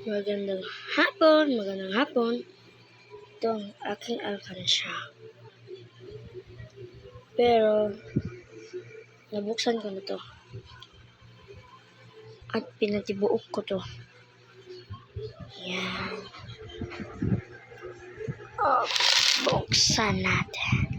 Magandang hapon. Ito ang aking alkansya. Pero, nabuksan ko na to. At pinatibuok ko to. Yan. Buksan natin.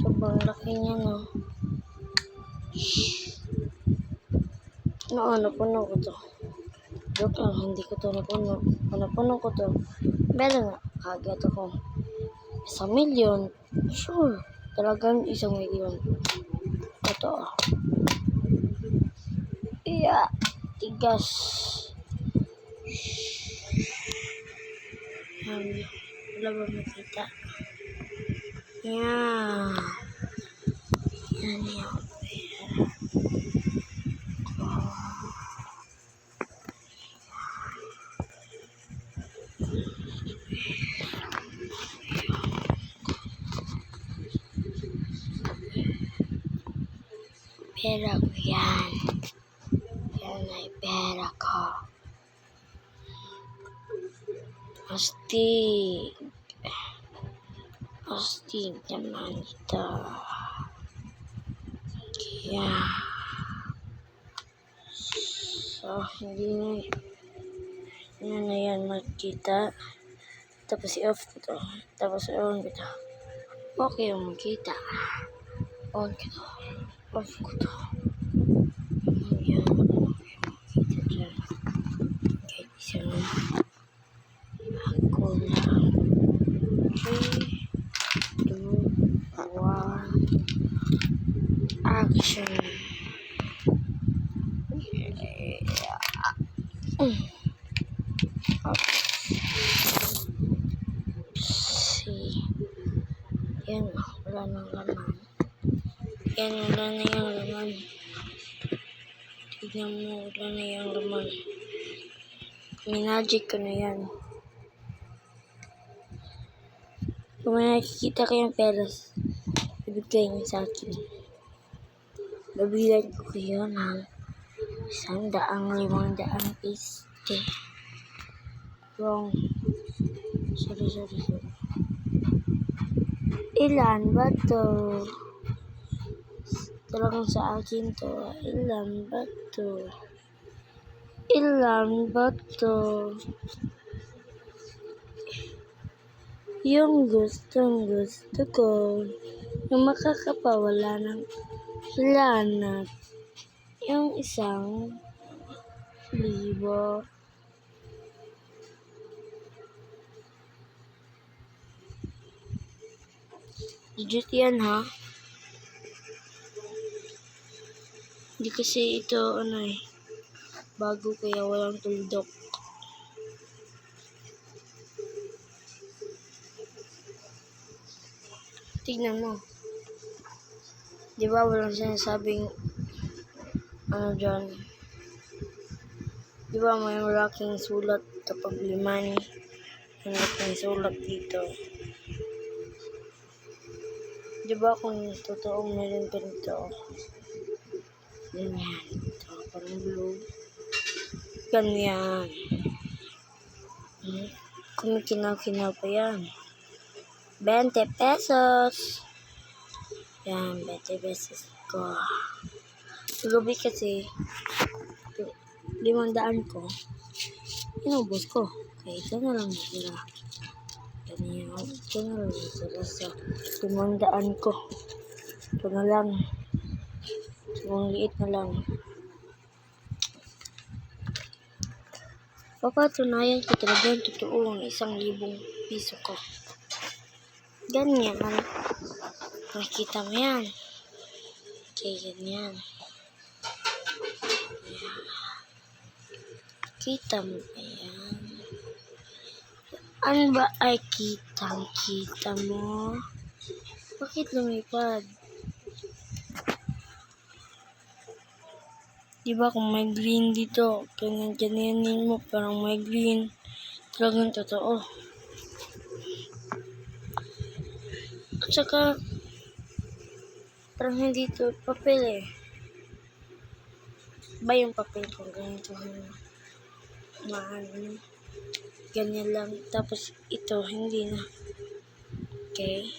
Sobrang laki niya, no? Napuno ko to. Joke lang, hindi ko to napuno. Napuno ko to. Pero nga, kagat ako. 1,000,000. Sure. Talagang 1,000,000. Totoo. Iya. Tigas. Wala ba makita? Yan. Yan yung pera. Pera ko yan. Yan ay pera ko. Astig naman ito. Kaya, so, hindi na yan makita. Tapos i-off ko to. Tapos i-on ko to. Okay yung makita. On ko to. Off ko to. Yan. Okay makita dyan. Kahit isa lang. Ako lang. 3, 2, 1. Action. See. Yan, wala nang laman. Yan, wala na yung laman. Tignan mo, wala na yung laman. Minagic ko na yan. Kung may nakikita kayong peras, ibigay niyo sa akin. Babilan ko kayo ng 100, 500 piste. Wrong. Sorry. Ilan ba to? Talagang sa akin to. Ilan ba to? Yung gustong gusto ko. Yung makakapawala ng lahat. Yung 1,000. Legit yan, ha? Hindi kasi ito, bago kaya walang tuldok. Tignan mo. Di ba walang sinasabing, dyan. Di ba may malaking sulat kapag limani? May sulat dito. Di ba kung totoong meron ganito? Ganyan. Ito, parang blue. Ganyan. Kumikinaw-kinaw pa yan. 20 pesos. Yan, 20 pesos ko. Gabi kasi, 500 ko. Inubos ko. Kaya ito na lang natira. Ganyan. Ito na lang natira sa 500 ko. Ito na lang. Ang liit na lang. Papatunayan ko talaga yung totoo ang 1,000 piso ko. Ganyan. Makikita mo yan. Okay, ganyan. Kita mo ba yan? Ano ba ay kita mo? Bakit lumipad? Di ba kung may green dito, ganyan mo, parang may green. Talagang totoo. At saka, parang hindi to papel eh. Ba yung papel kung ganito maano, ganyan lang. Tapos ito, hindi na. Okay.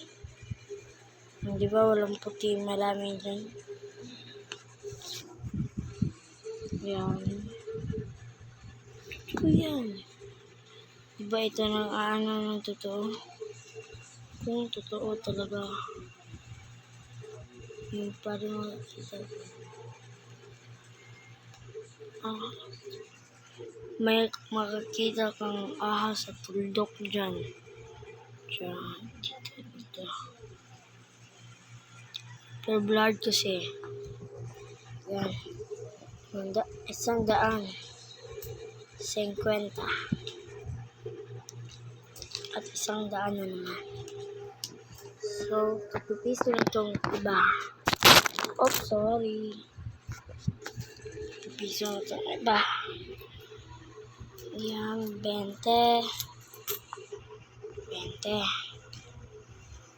Di ba walang puti, marami dyan. Yan. Ito yan. Di ba ito nang aano ng totoo? Kung totoo talaga. Yung parang may makakita kang ahas sa tuldok dyan. Diyan, dito. Pero blurred kasi. Yan. 100. 50. At 100 na naman. So, kapipiso itong iba. Oh, sorry. Kapipiso itong iba. Yan, 20.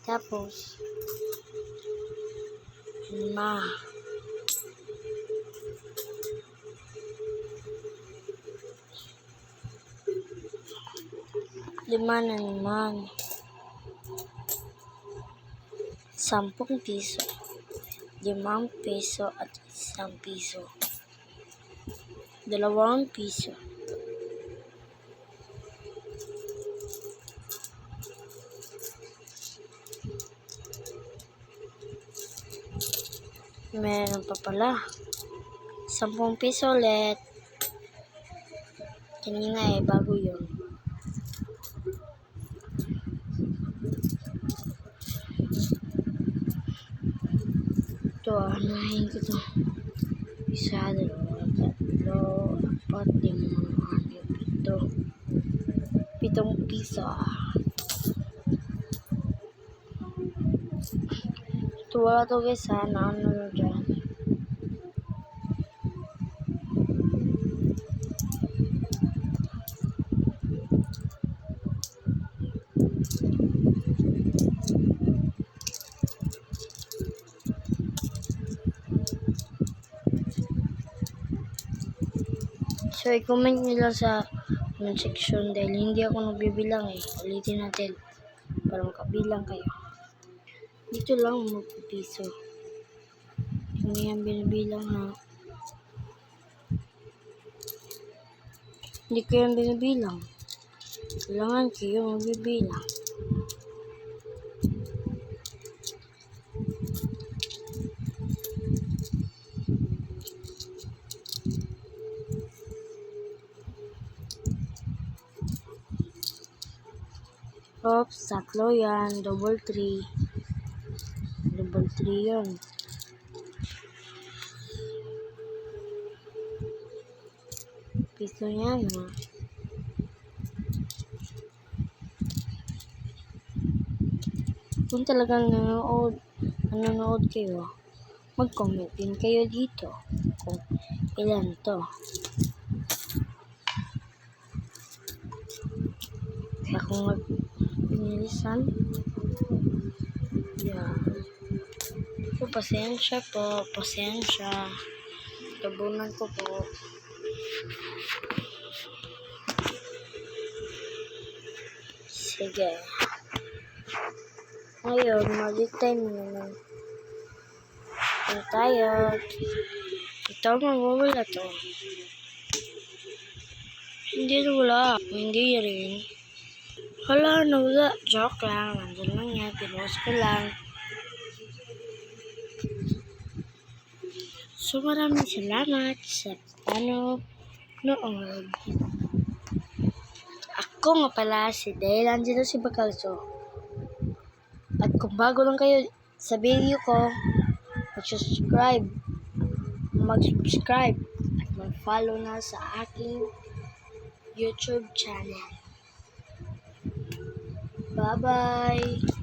Tapos, 5. 5 na naman. 10 piso. 5 piso at 1 piso. 2 piso. Meron pa pala. 10 piso ulit. Kanina bago yun. Ito, anahin ko to. 1, 2, 3, 4, 5, 6, 7. 7 piso. Ito wala to guys ha. Naano na dyan. So, i-comment nyo lang sa comment section dahil hindi ako nagbibilang eh. Ulitin natin para makabilang kayo. Dito lang magpipiso. Hindi yan binibilang ha. Hindi ko yan binibilang. Kailangan kayo magbibilang. Oops, 3 yan. Double 3 yun. Piso yan ha. Kung talagang nanonood kayo, mag-comment din kayo dito kung ilan to. Kaya kung pinilisan, yan. So, pasensya po. Tabunan ko po. Sige. Ngayon, mag-time naman. Ano tayo? Ito, mawawala to. Hindi wala. Hindi rin. Hala, nawala. Joke lang. Nandun lang yan. Pinost ko lang. So, maraming salamat sa panonood. Ako nga pala si Dale Angelo si Bacalso. At kung bago lang kayo sa video ko, mag-subscribe at mag-follow na sa aking YouTube channel. Bye-bye!